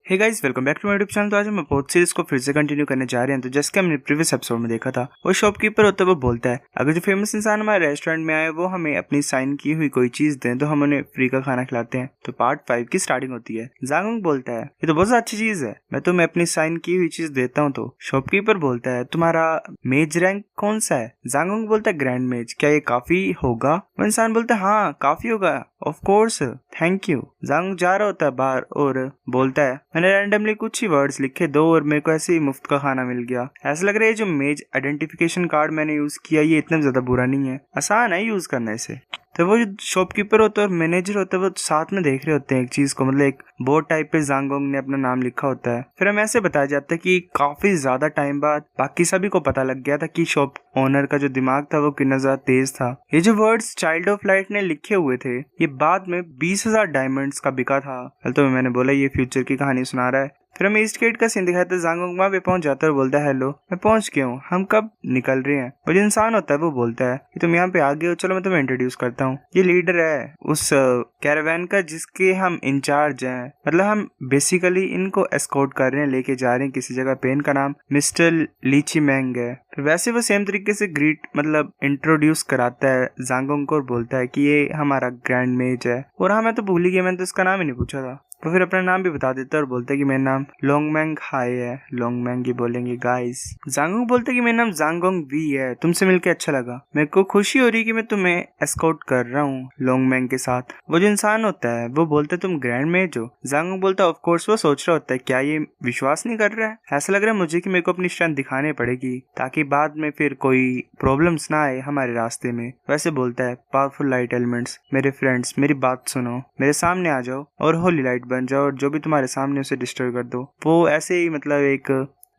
Hey guys, welcome back to my YouTube channel. तो आज हम पोथ सीरीज को फिर से कंटिन्यू करने जा रहे हैं। तो जैसे कि हमने प्रीवियस एपिसोड में देखा था, वो शॉपकीपर होता है, वो बोलता है अगर जो फेमस इंसान हमारे रेस्टोरेंट में आए वो हमें अपनी साइन की हुई कोई चीज दें तो हम उन्हें फ्री का खाना खिलाते हैं। तो पार्ट 5 की स्टार्टिंग होती है। जांगुंग बोलता है ये तो बहुत अच्छी चीज है, मैं तुम्हें अपनी साइन की हुई चीज देता हूँ। तो शॉपकीपर बोलता है तुम्हारा मेज रैंक कौन सा है? जांगुंग बोलता है ग्रैंड मेज, क्या ये काफी होगा? वो इंसान बोलता है हाँ काफी होगा, ऑफ कोर्स, थैंक यू। जांगुंग जा रहा होता है बाहर और बोलता है मैंने रैंडमली कुछ ही वर्ड्स लिखे दो और मेरे को ऐसे ही मुफ्त का खाना मिल गया। ऐसा लग रहा है जो मेज आइडेंटिफिकेशन कार्ड मैंने यूज किया ये इतना ज्यादा बुरा नहीं है, आसान है यूज करना इसे। तो वो जो शॉपकीपर होता है और मैनेजर होता है वो साथ में देख रहे होते हैं एक चीज को, मतलब एक बोर्ड टाइप पे जांगोंग ने अपना नाम लिखा होता है। फिर हमें ऐसे बताया जाता है कि काफी ज्यादा टाइम बाद बाकी सभी को पता लग गया था कि शॉप ओनर का जो दिमाग था वो कितना ज्यादा तेज था। ये जो वर्ड्स चाइल्ड ऑफ लाइट ने लिखे हुए थे ये बाद में 20,000 डायमंड्स का बिका था। तो मैंने बोला ये फ्यूचर की कहानी सुना रहा है। फिर हमें ईस्ट गेट का सीन दिखाया था। जांगोंग वहां पे पहुंच जाता है और बोलता है हेलो मैं पहुंच गया हूँ, हम कब निकल रहे हैं? वो जो इंसान होता है वो बोलता है कि तुम यहाँ पे आ गए हो, चलो मैं तुम्हें इंट्रोड्यूस करता हूँ। ये लीडर है उस कैरावैन का जिसके हम इंचार्ज हैं, मतलब हम बेसिकली इनको एस्कॉर्ट कर रहे हैं, लेके जा रहे हैं किसी जगह पे। इनका नाम मिस्टर लीची मैंग है। फिर वैसे वो सेम तरीके से ग्रीट मतलब इंट्रोड्यूस कराता है जांगोंग को और बोलता है कि ये हमारा ग्रैंड मेज है। और हाँ मैं तो भूल ही गया, मैंने तो इसका नाम ही नहीं पूछा था। तो फिर अपना नाम भी बता देता है और बोलता है कि मेरा नाम लोंगमैंग हाई है। लोंगमैंग ही बोलेंगे गाइस। जांगोंग बोलता है कि मेरा नाम जांगोंग वी है, तुमसे मिलकर अच्छा लगा, मेरे को खुशी हो रही है कि मैं तुम्हें एस्कॉर्ट कर रहा हूँ लोंगमैंग के साथ। वो जो इंसान होता है वो बोलता है तुम ग्रैंड मेज हो? जांगोंग बोलता है ऑफ कोर्स। वो सोच रहा होता है क्या ये विश्वास नहीं कर रहा है? ऐसा लग रहा है मुझे कि मेरे को अपनी स्ट्रेंथ दिखानी पड़ेगी ताकि बाद में फिर कोई प्रॉब्लम्स ना आए हमारे रास्ते में। वैसे बोलता है पावरफुल लाइट एलिमेंट्स, मेरे फ्रेंड्स मेरी बात सुनो, मेरे सामने आ जाओ और होली लाइट बन जाओ और जो भी तुम्हारे सामने उसे डिस्ट्रॉय कर दो। वो ऐसे ही मतलब एक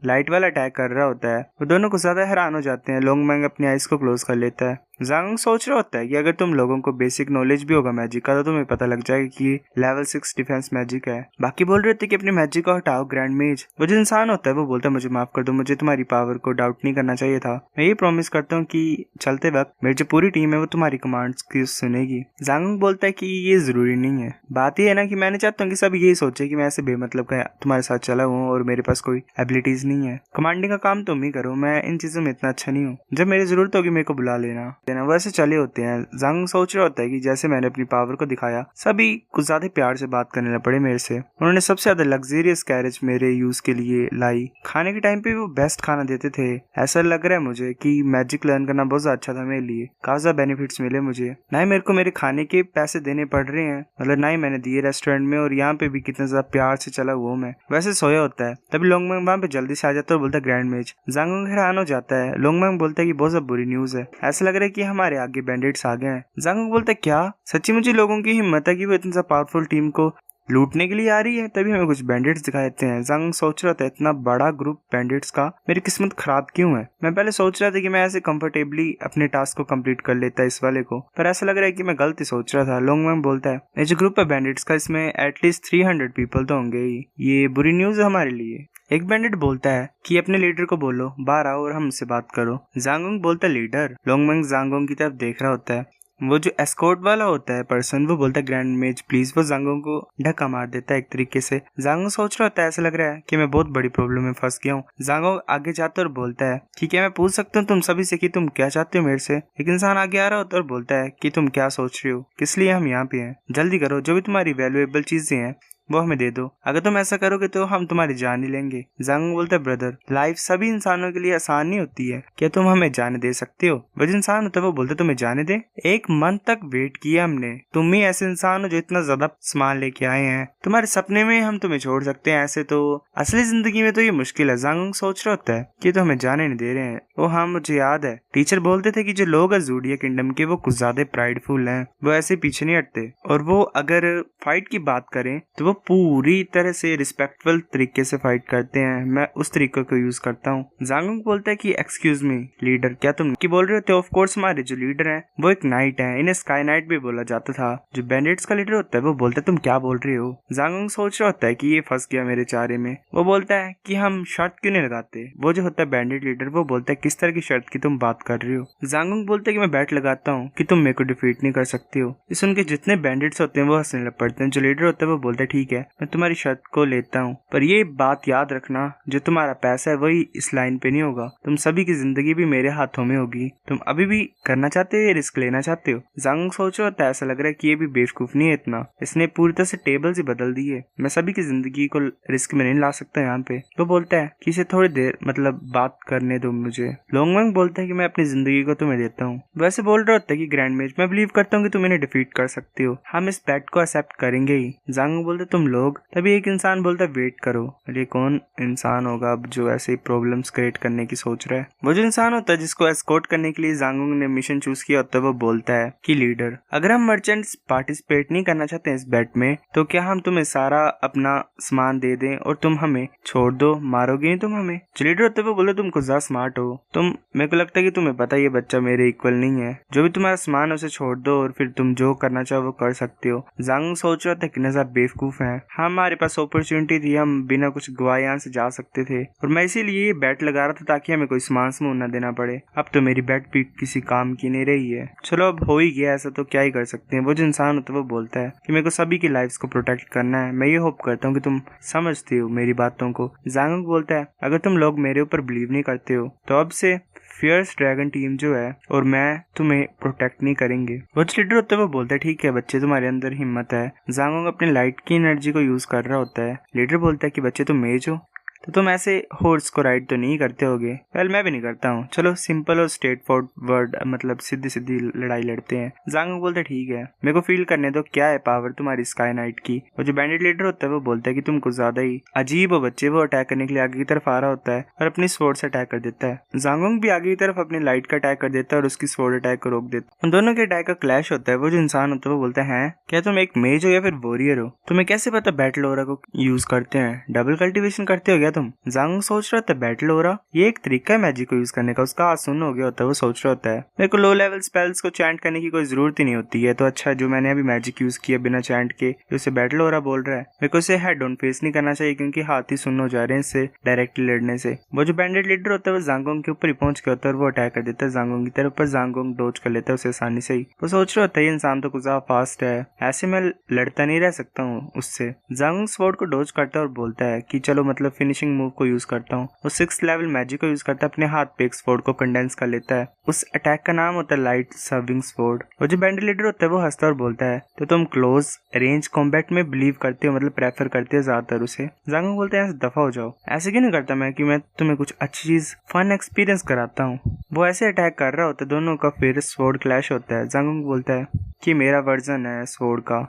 लाइट वाला अटैक कर रहा होता है। वो दोनों को ज्यादा हैरान हो जाते हैं। लोंगमैंग अपनी आइज को क्लोज कर लेता है। जांगोंग सोच रहा होता है कि अगर तुम लोगों को बेसिक नॉलेज भी होगा मैजिक का तो तुम्हें पता लग जाएगा कि लेवल 6 डिफेंस मैजिक है। बाकी बोल रहे थे कि अपनी मैजिक को हटाओ ग्रैंड मेज। वो जो इंसान होता है वो बोलता है मुझे माफ कर दो, मुझे तुम्हारी पावर को डाउट नहीं करना चाहिए था। मैं ये प्रॉमिस करता हूँ कि चलते वक्त मेरी जो पूरी टीम है वो तुम्हारी कमांड्स की सुनेगी। जांगोंग बोलता है कि ये जरूरी नहीं है, बात ये है ना कि मैंने चाहता हूँ कि सब यही सोचे कि मैं ऐसे बेमतलब का तुम्हारे साथ चला हूँ और मेरे पास कोई एबिलिटीज नहीं है। कमांडिंग का काम तुम ही करो, मैं इन चीजों में इतना अच्छा नहीं हूँ, जब मेरी जरूरत होगी मेरे को बुला लेना। वैसे चले होते हैं। जांगोंग सोच रहा होता है कि जैसे मैंने अपनी पावर को दिखाया सभी कुछ ज्यादा प्यार से बात करने लग पड़े मेरे से। उन्होंने सबसे ज्यादा लग्जरियस कैरेज मेरे यूज के लिए लाई। खाने के टाइम पे वो बेस्ट खाना देते थे। ऐसा लग रहा है मुझे कि मैजिक लर्न करना बहुत अच्छा था मेरे लिए, काफी ज्यादा बेनिफिट्स मिले मुझे। ना ही मेरे को मेरे खाने के पैसे देने पड़ रहे हैं, मतलब ना ही मैंने दिए रेस्टोरेंट में, और यहाँ पे भी कितना ज्यादा प्यार से चला हुआ मैं। वैसे सोया होता है तभी लोंगमैंग वहां पे जल्दी से आ जाता है और बोलता है ग्रैंड मेज। जांगोंग हैरान हो जाता है। लोंगमैंग बोलता है कि बहुत ज्यादा बुरी न्यूज है, ऐसा लग रहा है कि हमारे आगे बैंडिट्स आ गए हैं। जांगोंग बोलता है क्या सच्ची? मुझे लोगों की हिम्मत है कि वो इतनी सा पावरफुल टीम को लूटने के लिए आ रही है, तभी हमें कुछ बैंडिट्स दिखाई देते हैं। जांगोंग सोच रहा था इतना बड़ा ग्रुप बैंडिट्स का, मेरी किस्मत खराब क्यों है? मैं पहले सोच रहा था कि मैं ऐसे कंफर्टेबली अपने टास्क को कंप्लीट कर लेता इस वाले को, पर ऐसा लग रहा है कि मैं गलती सोच रहा था। लोंगमैंग बोलता है ये जो ग्रुप है बैंडिट्स का इसमें एटलीस्ट 300 पीपल तो होंगे ही, ये बुरी न्यूज है हमारे लिए। एक बैंडिट बोलता है कि अपने लीडर को बोलो बाहर आओ और हमसे बात करो। जांगोंग बोलता है लीडर? लोंगमैंग जांगोंग की तरफ देख रहा होता है। वो जो एस्कॉर्ट वाला होता है पर्सन वो बोलता है ग्रैंड मेज प्लीज। वो जांगोंग को ढक्का मार देता है एक तरीके से। जांगोंग सोच रहा होता है ऐसा लग रहा है कि मैं बहुत बड़ी प्रॉब्लम में फंस गया हूँ। जांगोंग आगे जाता है और बोलता है ठीक है मैं पूछ सकता हूँ तुम सभी से कि तुम क्या चाहते हो मेरे से? एक इंसान आगे आ रहा होता है और बोलता है कि तुम क्या सोच रहे हो, किस लिए हम यहाँ पे हैं, जल्दी करो, जो भी तुम्हारी वैल्यूएबल चीजें हैं वो हमें दे दो, अगर तुम ऐसा करोगे तो हम तुम्हारी जान ही लेंगे। जांगोंग बोलता है ब्रदर लाइफ सभी इंसानों के लिए आसान नहीं होती है, क्या तुम हमें जाने दे सकते हो? वो इंसान होता है वो बोलता है तुम्हें जाने दे? 1 मंथ तक वेट किया हमने, तुम ही ऐसे इंसान हो जो इतना ज्यादा सामान लेके आए हैं, तुम्हारे सपने में हम तुम्हें छोड़ सकते हैं, ऐसे तो असली जिंदगी में तो ये मुश्किल है। जांगोंग सोच रहा होता है कि तो हमें जाने नहीं दे रहे हैं। ओ हाँ मुझे याद है टीचर बोलते थे कि जो लोग है ज़ोडिया किंगडम के वो कुछ ज्यादा प्राइडफुल हैं, वो ऐसे पीछे नहीं हटते, और वो अगर फाइट की बात करें तो वो पूरी तरह से रिस्पेक्टफुल तरीके से फाइट करते हैं। मैं उस तरीके को यूज करता हूँ। जांगोंग बोलता है कि एक्सक्यूज मी लीडर, क्या तुम की बोल रहे हो? ऑफ कोर्स हमारे जो लीडर हैं वो एक नाइट है, इन्हें स्काई नाइट भी बोला जाता था। जो बैंडिट्स का लीडर होता है वो बोलता है तुम क्या बोल रहे हो? जांगोंग सोच रहा होता है कि ये फंस गया मेरे चारे में। वो बोलता है कि हम शर्त क्यों नहीं लगाते? वो जो होता है बैंडिट लीडर वो बोलता है किस तरह की शर्त की तुम बात कर रहे हो? जांगोंग बोलता है कि मैं बैट लगाता हूँ कि तुम मेरे को डिफीट नहीं कर सकते हो। इस उनके जितने बैंडिट्स होते हैं वो हंसने लग पड़ते हैं। जो लीडर होता है वो बोलता है ठीक ठीक है, मैं तुम्हारी शर्त को लेता हूँ, पर ये बात याद रखना, जो तुम्हारा पैसा है वही इस लाइन पे नहीं होगा। तुम सभी की जिंदगी भी मेरे हाथों में होगी। तुम अभी भी करना चाहते हो या रिस्क लेना चाहते हो? जांगुंग सोच रहा था, ऐसा लग रहा है कि ये भी बेवकूफ नहीं है इतना। इसने पूरी तरह से टेबल्स ही बदल दी है। मैं सभी की जिंदगी को रिस्क में नहीं ला सकता यहाँ पे। वो बोलता है कि इसे थोड़ी देर मतलब बात करने दो मुझे। लोंगवेंग बोलता है कि मैं अपनी जिंदगी को तुम्हें देता हूँ। वैसे बोल रहा होता है कि ग्रैंड मेज, मैं बिलीव करता हूँ कि तुम इन्हें डिफीट कर सकते हो। हम इस बैट को एक्सेप्ट करेंगे ही। जांगुंग बोलते तुम लोग। तभी एक इंसान बोलता है वेट करो। ये कौन इंसान होगा अब जो ऐसे ही प्रॉब्लम्स क्रिएट करने की सोच रहा है? वो जो इंसान होता है जिसको एस्कॉर्ट करने के लिए जांगुंग ने मिशन चूज किया होता है, वो बोलता है कि लीडर, अगर हम मर्चेंट्स पार्टिसिपेट नहीं करना चाहते इस बेट में, तो क्या हम तुम्हें सारा अपना सामान दे दें और तुम हमें छोड़ दो? मारोगे नहीं तुम हमें? जो लीडर होते है वो बोले तुम कुछ ज्यादा स्मार्ट हो। तुम, मेरे को लगता है कि तुम्हें पता ये बच्चा मेरे इक्वल नहीं है। जो भी तुम्हारा सामान है उसे छोड़ दो और फिर तुम जो करना चाहो वो कर सकते हो। जांगुंग सोच रहा था कि नज़र बेवकूफ है। हमारे पास अपॉर्चुनिटी थी, हम बिना कुछ गवाए यहाँ से जा सकते थे, और मैं इसीलिए ये बैट लगा रहा था ताकि हमें कोई सामान समून न देना पड़े। अब तो मेरी बैट भी किसी काम की नहीं रही है। चलो अब हो ही गया ऐसा, तो क्या ही कर सकते हैं। वो जो इंसान होता है वो बोलता है कि मेरे को सभी की लाइफ्स को प्रोटेक्ट करना है। मैं ये होप करता हूँ कि तुम समझते हो मेरी बातों को। जांगुंग बोलता है अगर तुम लोग मेरे ऊपर बिलीव नहीं करते हो तो अब से फियर्स ड्रैगन टीम जो है और मैं तुम्हें प्रोटेक्ट नहीं करेंगे। वो लीडर होता है वो बोलता है ठीक है बच्चे, तुम्हारे अंदर हिम्मत है। जांगुंग अपने लाइट की एनर्जी को यूज कर रहा होता है। लीडर बोलता है कि बच्चे तुम मेज हो तो तुम ऐसे हॉर्स को राइड तो नहीं करते होगे। वेल मैं भी नहीं करता हूँ। चलो सिंपल और स्ट्रेट फॉरवर्ड मतलब सीधी सीधी लड़ाई लड़ते हैं। जांगुंग बोलता है ठीक है, मेरे को फील करने दो क्या है पावर तुम्हारी स्काई नाइट की। और जो बैंडिट लीडर होता है वो बोलता है कि तुम कुछ ज्यादा ही अजीब हो बच्चे। वो अटैक करने के लिए आगे की तरफ आ रहा होता है और अपनी स्वॉर्ड से अटैक कर देता है। जांगुंग भी आगे की तरफ अपनी लाइट का अटैक कर देता है और उसकी स्वॉर्ड अटैक को रोक देता है। उन दोनों के अटैक का क्लैश होता है। वो जो इंसान होता है वो बोलता है क्या तुम एक मेज हो या फिर वॉरियर हो? तुम्हें कैसे पता बैटल ओरा को यूज करते हैं? डबल कल्टिवेशन करते हो क्या तुम? जांगुंग सोच रहा था बैटल हो रहा, ये एक तरीका है मैजिक को यूज करने का। उसका आसुन हो गया होता है। वो सोच रहा होता है मेरे को लो लेवल स्पेल्स को चैंट करने की कोई जरूरत ही नहीं होती है, तो अच्छा जो मैंने अभी मैजिक यूज किया बिना चैंट के, उसे बैटल हो रहा बोल रहा है। मेरे को इसे हेड ऑन फेस नहीं करना चाहिए क्योंकि हाथ ही सुन्न हो जा रहे हैं इससे डायरेक्टली लड़ने से। वो जो बैंडेड लीडर होता है वो जांगुंग के ऊपर ही पहुंच गया होता है और वो अटैक कर देता है जांगुंग की तरफ, पर जांगुंग डोज कर लेता है उसे आसानी से ही। वो सोच रहा होता है ये इंसान तो कुछ ज्यादा फास्ट है, ऐसे मैं लड़ता नहीं रह सकता हूँ उससे। जांगुंग स्वॉर्ड को डोज करता है और बोलता है कि चलो मतलब फिनिशिंग मूव को यूज करता हूँ। वो 6th लेवल मैजिक को यूज करता है, अपने हाथ पे एक स्वॉर्ड को कंडेंस कर लेता है। उस अटैक का नाम होता है लाइट सर्विंग स्वॉर्ड। वो जो बैंड लीडर होता है वो हंसता और बोलता है तो तुम क्लोज रेंज कॉम्बैट में बिलीव करते हो, मतलब प्रेफर करते हो ज्यादातर उसे। जांगुंग बोलते हैं दफा हो जाओ, ऐसे क्यों नहीं करता मैं कि मैं तुम्हें कुछ अच्छी चीज फन एक्सपीरियंस कराता हूँ। वो ऐसे अटैक कर रहा होता है, दोनों का फिर स्वॉर्ड क्लैश होता है। जांगुंग बोलता है कि मेरा वर्जन है स्वॉर्ड का,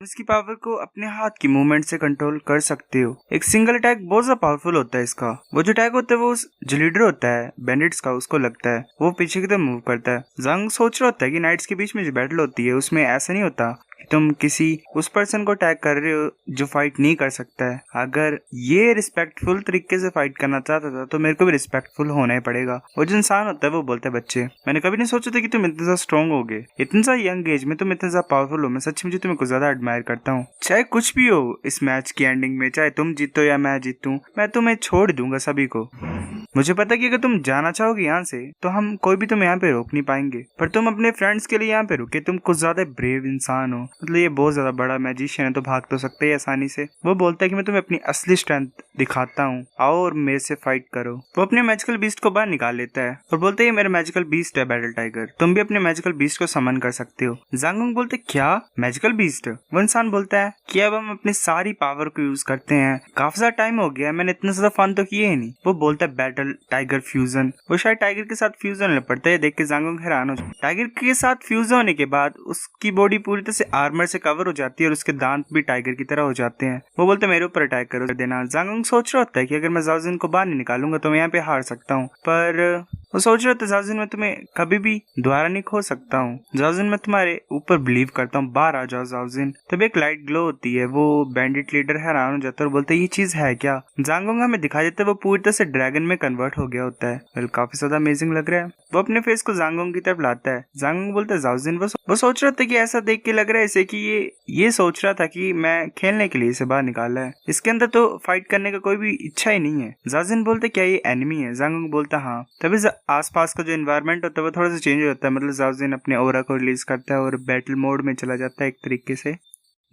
इसकी पावर को अपने हाथ की मूवमेंट से कंट्रोल कर सकते हो। एक सिंगल अटैक बहुत ज्यादा पावरफुल होता है इसका। वो जो अटैक होता है वो जो लीडर होता है बैंडिट्स का, उसको लगता है, वो पीछे की तरफ मूव करता है। जांग सोच रहा होता है कि नाइट्स के बीच में जो बैटल होती है उसमें ऐसा नहीं होता कि तुम किसी उस पर्सन को अटैक कर रहे हो जो फाइट नहीं कर सकता है। अगर ये रिस्पेक्टफुल तरीके से फाइट करना चाहता था तो मेरे को भी रिस्पेक्टफुल होना ही पड़ेगा। वो जो इंसान होता है वो बोलता है बच्चे, मैंने कभी नहीं सोचा था कि तुम इतने ज्यादा स्ट्रॉन्ग होगे, इतने ज्यादा यंग एज में तुम इतने ज्यादा पावरफुल हो। मैं सच में तुम्हें कुछ ज्यादा एडमायर करता हूँ। चाहे कुछ भी हो इस मैच की एंडिंग में, चाहे तुम जीतो या मैं जीतूं, मैं तुम्हें छोड़ दूंगा सभी को। मुझे पता है कि अगर तुम जाना चाहोगे यहाँ से तो हम कोई भी तुम्हें यहाँ पे रोक नहीं पाएंगे, पर तुम अपने फ्रेंड्स के लिए यहाँ पे रुके। तुम कुछ ज्यादा ब्रेव इंसान हो, मतलब ये बहुत ज्यादा बड़ा मैजिशियन है तो भाग तो सकते हैं आसानी से। वो बोलता है कि मैं तुम्हें अपनी असली स्ट्रेंथ दिखाता हूँ, आओ और मेरे से फाइट करो। वो अपने मैजिकल बीस्ट को बाहर निकाल लेता है और बोलता है ये मेरा मैजिकल बीस्ट है बैटल टाइगर, तुम भी अपने मैजिकल बीस्ट को समन कर सकते हो। जांगुंग बोलते क्या मैजिकल बीस्ट? वो इंसान बोलता है कि अब हम अपनी सारी पावर को यूज करते हैं, काफी ज्यादा टाइम हो गया, मैंने इतना ज्यादा फन तो किया ही नहीं। वो बोलता है बैटल टाइगर फ्यूजन। वो शायद टाइगर के साथ फ्यूजन होने पड़ता है, देख के जांगुंग हैरान हो जाता है। टाइगर के साथ फ्यूजन होने के बाद उसकी बॉडी पूरी तरह से आर्मर से कवर हो जाती है और उसके दांत भी टाइगर की तरह हो जाते हैं। वो बोलते हैं मेरे ऊपर अटैक करो देना। जांगुंग सोच रहा होता है कि अगर मैं जाओजिन को बाहर नहीं निकालूंगा तो मैं यहाँ पे हार सकता हूँ, पर वो सोच रहा था जाओजिन मैं तुम्हें कभी भी दोबारा नहीं खो सकता हूँ। जाओजिन मैं तुम्हारे ऊपर बिलीव करता हूँ, बाहर आ जाओ जाओजिन। तब एक लाइट ग्लो होती है। वो बैंडिट लीडर हैरान हो जाता है और बोलते है ये चीज है क्या? जांगुंग हमें दिखा देता है वो पूरी तरह से ड्रैगन में कन्वर्ट हो गया होता है। वेल काफी ज्यादा अमेजिंग लग रहा है। वो अपने फेस को जांगुंग की तरफ लाता है। जांगुंग बोलता है जाओजिन। वो सोच रहा था कि ऐसा देख के लग रहा है इसे कि ये सोच रहा था कि मैं खेलने के लिए इसे बाहर निकाला है, इसके अंदर तो फाइट करने का कोई भी इच्छा ही नहीं है। जाओजिन बोलते क्या ये एनिमी है? जांगुंग बोलता हाँ। तभी आसपास का जो एनवायरनमेंट होता है वो थोड़ा सा चेंज हो जाता है, मतलब जाओजिन अपने ओरा को रिलीज करता है और बैटल मोड में चला जाता है एक तरीके से।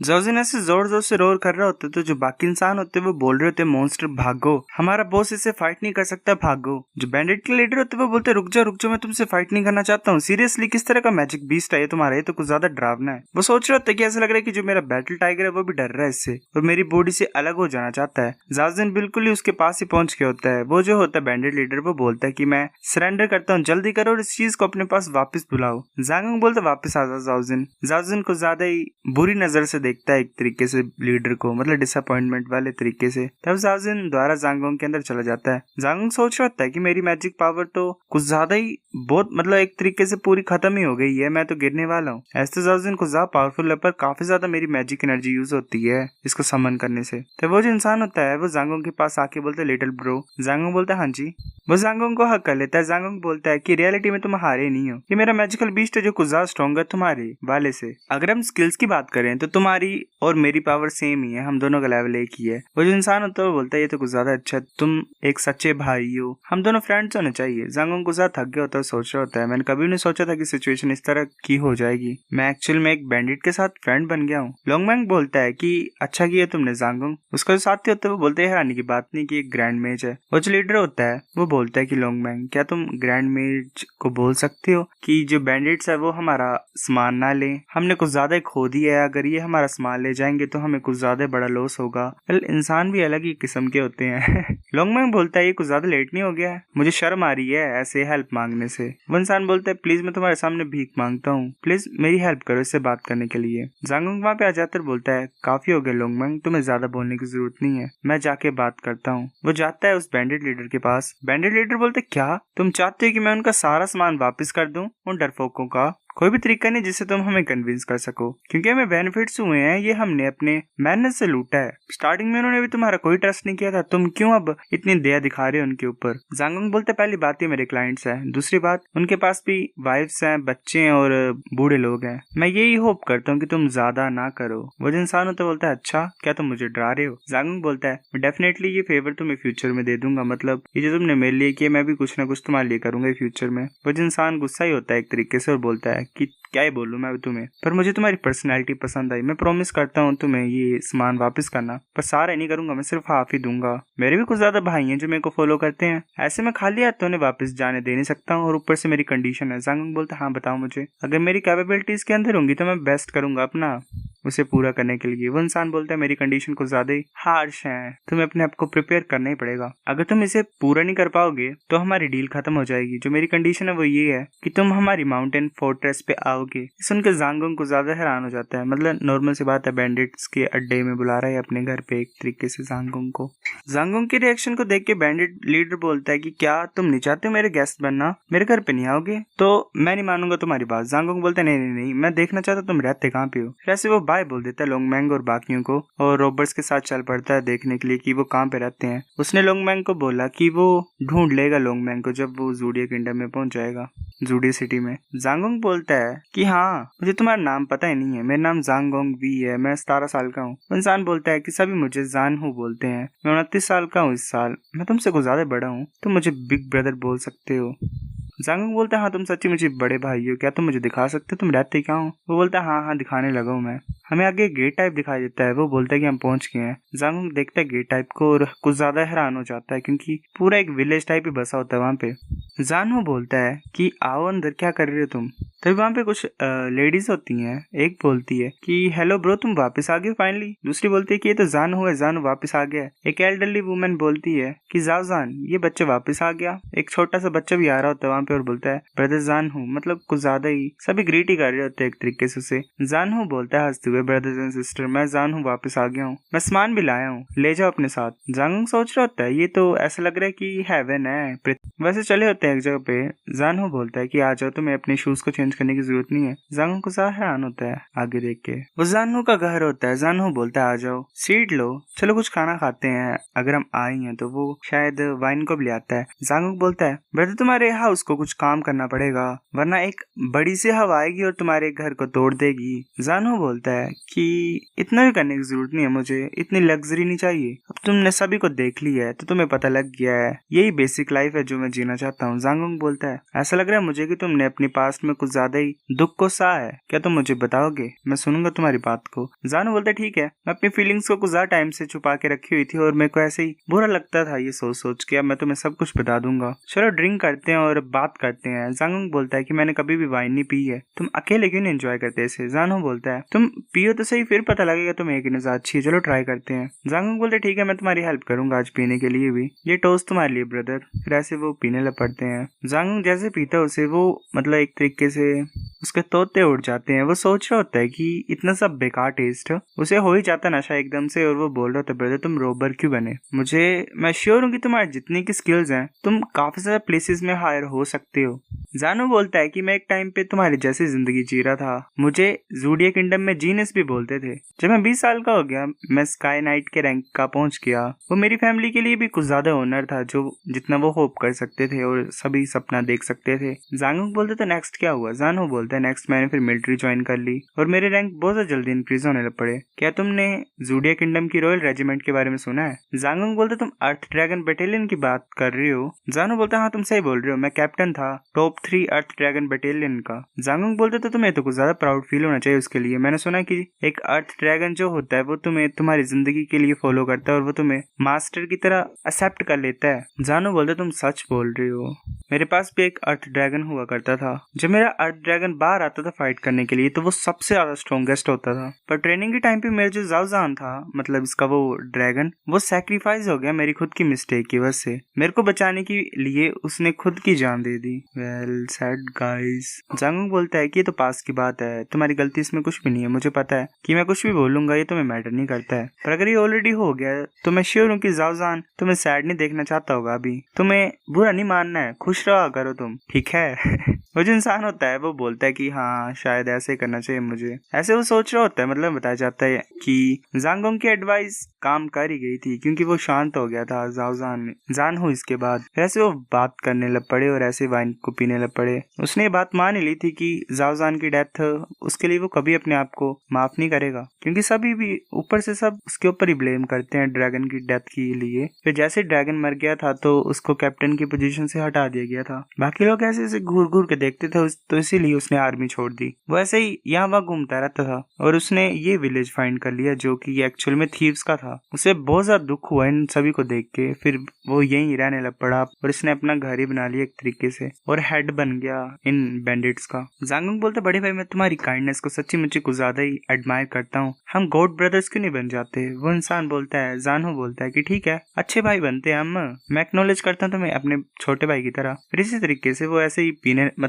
जाओजिन ऐसे जोर जोर से रोर कर रहा होता तो जो बाकी इंसान होते वो बोल रहे होते मॉन्स्टर भागो, हमारा बॉस इसे फाइट नहीं कर सकता, भागो। जो बैंडिट के लीडर होते वो बोलते रुक जाओ मैं तुमसे फाइट नहीं करना चाहता हूँ, सीरियसली किस तरह का मैजिक बीस्ट है ये तुम्हारा, ये तो कुछ ज्यादा डरावना है। वो सोच रहा होता है कि ऐसा लग रहा है कि जो मेरा बैटल टाइगर है वो भी डर रहा है इससे और मेरी बॉडी से अलग हो जाना चाहता है। जाओजिन बिल्कुल ही उसके पास ही पहुंच गया होता है। वो जो होता है बैंडिट लीडर वो बोलता है कि मैं सरेंडर करता हूँ, जल्दी करो और इस चीज को अपने पास वापस बुलाओ। जांगोंग बोलता वापस आ जाओ। जाओजिन को ज्यादा ही बुरी नजर से देखता है एक तरीके से लीडर को, मतलब डिसअपॉइंटमेंट वाले तरीके से। तब जाओजिन द्वारा जांगोंग के अंदर चला जाता है। जांगोंग सोच रहा होता है कि मेरी मैजिक पावर तो कुछ ज्यादा ही बहुत मतलब एक तरीके से पूरी खत्म ही हो गई है, मैं तो गिरने वाला हूँ। ऐसे तो जाओजिन कुछ ज्यादा पावरफुल है पर काफी ज्यादा मेरी मैजिक एनर्जी यूज होती है इसको समन करने से। तो वो जो इंसान होता है वो जांगोंग के पास आके बोलता है लिटिल ब्रो। जांगोंग बोलता है हाँ जी। वो जांगोंग को हक कर लेता है। जांगोंग बोलता है कि रियलिटी में तुम हारे नहीं हो, ये मेरा मैजिकल बीस्ट है जो कुछ ज्यादा स्ट्रॉन्गर तुम्हारे वाले से। अगर हम स्किल्स की बात करें तो तुम्हारी और मेरी पावर सेम ही है, हम दोनों का लेवल एक ही है। वो जो इंसान होता है वो बोलता है ये तो कुछ ज्यादा अच्छा है, तुम एक सच्चे भाई हो, हम दोनों फ्रेंड्स होने चाहिए। जांगोंग कुछ ज्यादा थक गया होता है, सोच रहा होता है मैंने कभी नहीं सोचा था कि सिचुएशन इस तरह की हो जाएगी, मैं एक्चुअल में एक बैंडिट के साथ फ्रेंड बन गया हूँ। लोंगमैंग बोलता है कि अच्छा किया तुमने जांगोंग। उसका जो साथी होता है वो बोलते हैं हैरानी की बात नहीं कि एक ग्रैंड मेज है। वो जो लीडर होता है वो बोलता है कि लोंगमैंग क्या तुम ग्रैंड मेज को बोल सकते हो कि जो बैंडिट्स है वो हमारा सामान ना ले, हमने कुछ ज्यादा खो दिया है, अगर ये हमारा सामान ले जाएंगे तो हमें कुछ ज्यादा बड़ा लॉस होगा। वेल इंसान भी अलग ही किस्म के होते हैं। लोंगमैंग बोलता है ये कुछ ज्यादा लेट नहीं हो गया है, मुझे शर्म आ रही है ऐसे हेल्प मांगने से। वो इंसान बोलता है प्लीज मैं तुम्हारे सामने भीख मांगता हूँ, प्लीज मेरी हेल्प करो इससे बात करने के लिए। जांगोंग वहाँ पे आ जाकर बोलता है काफी हो गया लोंगमैंग, तुम्हें ज्यादा बोलने की जरूरत नहीं है, मैं जाके बात करता हूँ। वो जाता है उस बैंडिट लीडर के पास। बैंडिट लीडर बोलते क्या तुम चाहते हो कि मैं उनका सारा सामान वापस कर दूं? उन डरपोकों का कोई भी तरीका नहीं जिससे तुम हमें कन्विंस कर सको, क्योंकि हमें बेनिफिट्स हुए हैं, ये हमने अपने मेहनत से लूटा है। स्टार्टिंग में उन्होंने भी तुम्हारा कोई ट्रस्ट नहीं किया था, तुम क्यों अब इतनी दया दिखा रहे हो उनके ऊपर? जांगोंग बोलते पहली बात ये मेरे क्लाइंट्स हैं, दूसरी बात उनके पास भी वाइफ्स हैं, बच्चे हैं और बूढ़े लोग हैं, मैं यही होप करता हूँ कि तुम ज्यादा ना करो। वो जो इंसान होता है बोलता है अच्छा क्या तुम मुझे डरा रहे हो? जांगोंग बोलता है मैं डेफिनेटली ये फेवर तुम्हें फ्यूचर में दे दूंगा, मतलब ये जो तुमने मेरे लिए किया मैं भी कुछ ना कुछ तुम्हारे लिए करूंगा फ्यूचर में। वो जो इंसान गुस्सा ही होता है एक तरीके से और बोलता है कि क्या ही बोलूं मैं तुम्हें, पर मुझे तुम्हारी पर्सनैलिटी पसंद आई, मैं प्रॉमिस करता हूँ तुम्हें ये सामान वापस करना, पर सारा नहीं करूंगा, मैं सिर्फ हाफ ही दूंगा। मेरे भी कुछ ज्यादा भाई हैं जो मेरे को फॉलो करते हैं, ऐसे में खाली हाथ तो उन्हें वापस जाने दे नहीं सकता हूँ और ऊपर से मेरी कंडीशन है। जांगोंग बोलता हाँ बताओ मुझे, अगर मेरी कैपेबिलिटीज के अंदर होंगी तो मैं बेस्ट करूंगा अपना उसे पूरा करने के लिए। वो इंसान बोलता है मेरी कंडीशन कुछ ज्यादा ही हार्श है, तुम्हें अपने आप को प्रिपेयर करना ही पड़ेगा, अगर तुम इसे पूरा नहीं कर पाओगे तो हमारी डील खत्म हो जाएगी। जो मेरी कंडीशन है वो ये है कि तुम हमारी माउंटेन फोर्ट्रेस पे आओगे। सुनकर जांगोंग को ज्यादा हैरान हो जाता है, मतलब नॉर्मल सी बात है, बैंडिट्स के अड्डे में बुला रहा है अपने घर पे एक तरीके से जांगोंग को। जांगोंग के रिएक्शन को देख के बैंडिट लीडर बोलता है कि क्या तुम नहीं चाहते हो मेरे गेस्ट बनना, मेरे घर पे नहीं आओगे तो मैं नहीं मानूंगा तुम्हारी बात। जांगोंग बोलता है नहीं मैं देखना चाहता तुम रहते कहाँ पे हो। वैसे वो बाय बोल देता है लोंगमैंग और बाकियों को और रॉबर्ट्स के साथ चल पड़ता है देखने के लिए कि वो कहाँ पे रहते हैं। उसने लोंगमैंग को बोला कि वो ढूंढ लेगा लोंगमैंग को जब वो जूडिया किंगडम में पहुंच जाएगा, जूडिया सिटी में। जांगोंग बोलता है कि हाँ मुझे तुम्हारा नाम पता ही नहीं है, मेरा नाम जांगोंग वी है, मैं 17 साल का हूँ। इंसान बोलता है कि सभी मुझे जानहू बोलते हैं, मैं 29 साल का हूँ इस साल, मैं तुमसे कुछ ज्यादा बड़ा हूँ, तुम मुझे बिग ब्रदर बोल सकते हो। जांगोंग बोलता है हाँ तुम सच्ची मुझे बड़े भाई हो, क्या तुम मुझे दिखा सकते हो तुम रहते क्या हो? वो बोलता है हाँ दिखाने लगा हूँ मैं। हमें आगे गेट टाइप दिखाई देता है, वो बोलता है कि हम पहुंच गए हैं। जांगोंग देखता है गेट टाइप को और कुछ ज्यादा हैरान हो जाता है क्योंकि पूरा एक विलेज टाइप ही बसा होता है वहाँ पे। जानू बोलता है कि आओ अंदर, क्या कर रहे हो तुम? तभी वहाँ पे कुछ लेडीज होती हैं, एक बोलती है कि हेलो ब्रो तुम वापस आ गए फाइनली, दूसरी बोलती है कि ये तो जानू है, जानू वापस आ गया है। एक एल्डरली वुमेन बोलती है कि जान ये बच्चा वापस आ गया। एक छोटा सा बच्चा भी आ रहा होता है वहाँ पे और बोलता है ब्रदर जानू, मतलब कुछ ज्यादा ही सभी ग्रीट ही कर रहे होते हैं एक तरीके से उसे। जानू बोलता है हंसते हुए ब्रदर्स एंड सिस्टर मैं जानू वापस आ गया हूँ, मैं सामान भी लाया हूँ, ले जाओ अपने साथ। जांगोंग सोच रहा होता है ये तो ऐसा लग रहा है कि हेवन है। वैसे चले होते हैं एक जगह पे। जानू बोलता है कि आ जाओ, तुम्हें अपने शूज को चेंज करने की जरूरत नहीं है। जांगोंग को ज्यादा हैरान होता है आगे देख के। वो जानू का घर होता है। जानू बोलता है आ जाओ सीट लो, चलो कुछ खाना खाते हैं, अगर हम आए हैं तो वो शायद वाइन को भी ले आता है। जांगोंग बोलता है ब्रदर तुम्हारे हाउस को कुछ काम करना पड़ेगा वरना एक बड़ी सी हवा आएगी और तुम्हारे घर को तोड़ देगी। जानू बोलता है कि इतना भी करने की जरूरत नहीं है, मुझे इतनी लग्जरी नहीं चाहिए, अब तुमने सभी को देख लिया है तो तुम्हें पता लग गया है, यही बेसिक लाइफ है जो मैं जीना चाहता हूँ। हूँ। जांगुंग बोलता है ऐसा लग रहा है मुझे कि तुमने अपनी पास्ट में कुछ ज्यादा ही दुख को सहा है, क्या तुम मुझे बताओगे? मैं सुनूंगा तुम्हारी बात को। जानू बोलता है ठीक है, मैं अपनी फीलिंग्स को कुछ ज्यादा टाइम से छुपा के रखी हुई थी और मेरे को ऐसे ही बुरा लगता था ये सोच सोच के। अब मैं तुम्हें सब कुछ बता दूंगा, चलो ड्रिंक करते हैं और बात करते हैं। जांगुंग बोलता है कि मैंने कभी भी वाइन नहीं पी है, तुम अकेले क्यों नहीं एंजॉय करते इसे? जानू बोलता है तुम पियो तो सही, फिर पता लगेगा तुम्हें कि नजर अच्छी है, चलो ट्राई करते हैं। जांगुंग बोलते ठीक है, मैं तुम्हारी हेल्प करूंगा आज पीने के लिए भी, ये टोस्ट तुम्हारे लिए ब्रदर। फिर ऐसे वो पीने लग पड़ते हैं। जांगुंग जैसे पीता है उसे वो मतलब एक तरीके से उसके तोते उड़ जाते हैं। वो सोच रहा होता है कि इतना सब बेकार टेस्ट है, उसे हो ही जाता नशा एकदम से, और वो बोल रहा होता है ब्रदर तुम रोबर क्यों बने? मैं श्योर हूँ कि तुम्हारी जितनी की स्किल्स हैं तुम काफी सारे प्लेसेस में हायर हो सकते हो। जानू बोलता है कि मैं एक टाइम पे तुम्हारी जैसी जिंदगी जी रहा था, मुझे ज़ोडिएक किंगडम में जीनस भी बोलते थे। जब मैं 20 साल का हो गया मैं स्काई नाइट के रैंक का पहुंच गया। वो मेरी फैमिली के लिए भी कुछ ज्यादा ऑनर था जो जितना वो होप कर सकते थे और सभी सपना देख सकते थे। जांगुक बोलते तो नेक्स्ट क्या हुआ? जानू बोलता है नेक्स्ट मैंने फिर मिलिट्री ज्वाइन कर ली और मेरे रैंक बहुत ज्यादा जल्दी इंक्रीज होने लग पड़े। क्या तुमने ज़ोडिएक किंगडम की रॉयल रेजिमेंट के बारे में सुना है? जांगुक बोलते तुम अर्थ ड्रैगन बटालियन की बात कर रहे हो? जानू बोलता हाँ तुम सही बोल रहे हो, मैं कैप्टन था टॉप 3 अर्थ ड्रैगन बटालियन का। जांगुक बोलते तो तुम्हें तो कुछ ज्यादा प्राउड फील होना चाहिए उसके लिए। मैंने सुना कि एक अर्थ ड्रैगन जो होता है वो तुम्हें तुम्हारी जिंदगी के लिए फॉलो करता है और वो तुम्हें मास्टर की तरह एक्सेप्ट कर लेता है। जानू बोलते तुम सच बोल रहे हो, मेरे पास भी एक अर्थ ड्रैगन हुआ करता था। जब मेरा अर्थ ड्रैगन बाहर आता था फाइट करने के लिए तो वो सबसे ज्यादा स्ट्रॉन्गेस्ट होता था, पर ट्रेनिंग के टाइम पे मेरा जो जाओजान था मतलब इसका वो ड्रैगन वो सैक्रिफाइस हो गया मेरी खुद की मिस्टेक की वजह से। मेरे को बचाने के लिए उसने खुद की जान दे दी। Well said guys. जांगुक बोलता है कि ये तो पास की बात है, तुम्हारी गलती इसमें कुछ भी नहीं है। मुझे पता है कि मैं कुछ भी बोलूंगा ये तुम्हें मैटर नहीं करता है, पर अगर ये ऑलरेडी हो गया तो मैं श्योर हूँ कि जाओजान तुम्हें सैड नहीं देखना चाहता होगा। अभी तुम्हें बुरा नहीं मानना है, खुश रहा करो तुम, ठीक है? वो जो इंसान होता है वो बोलता है कि हाँ शायद ऐसे करना चाहिए मुझे, ऐसे वो सोच रहा होता है। मतलब बताया जाता है कि जांगुक की एडवाइस काम कर ही गई थी क्योंकि वो शांत हो गया था जान हो इसके बाद। ऐसे वो बात करने लग पड़े और ऐसे वाइन को पीने लग पड़े। उसने ये बात मान ही ली थी कि जाओजान की डेथ उसके लिए वो कभी अपने आप को माफ नहीं करेगा, क्योंकि सभी भी ऊपर से सब उसके ऊपर ही ब्लेम करते हैं ड्रैगन की डेथ के लिए। फिर जैसे ड्रैगन मर गया था तो उसको कैप्टन की पोजीशन से हटा दिया गया था। बाकी लोग ऐसे ऐसे घूर घूर के देखते थे तो इसीलिए उसने आर्मी छोड़ दी। वो ऐसे ही यहाँ वहाँ घूमता रहता था और उसने ये विलेज फाइंड कर लिया जो कि एक्चुअल में थीव्स का था। उसे बहुत ज्यादा दुख हुआ इन सभी को देख के, फिर वो यहीं रहने लग पड़ा और इसने अपना घर ही बना लिया एक तरीके से और हेड बन गया इन बैंडिट्स का। जांगुक बोलता बड़े भाई मैं तुम्हारी काइंडनेस को सच्ची मुच्ची कुछ ज्यादा ही एडमायर करता हूँ, हम गॉड ब्रदर्स क्यों नहीं बन जाते? वो इंसान बोलता है, जानू बोलता है कि ठीक है अच्छे भाई बनते हैं हम, मैं एक्नॉलेज करता हूँ तुम्हें अपने छोटे भाई की तरह। फिर इसी तरीके से वो ऐसे ही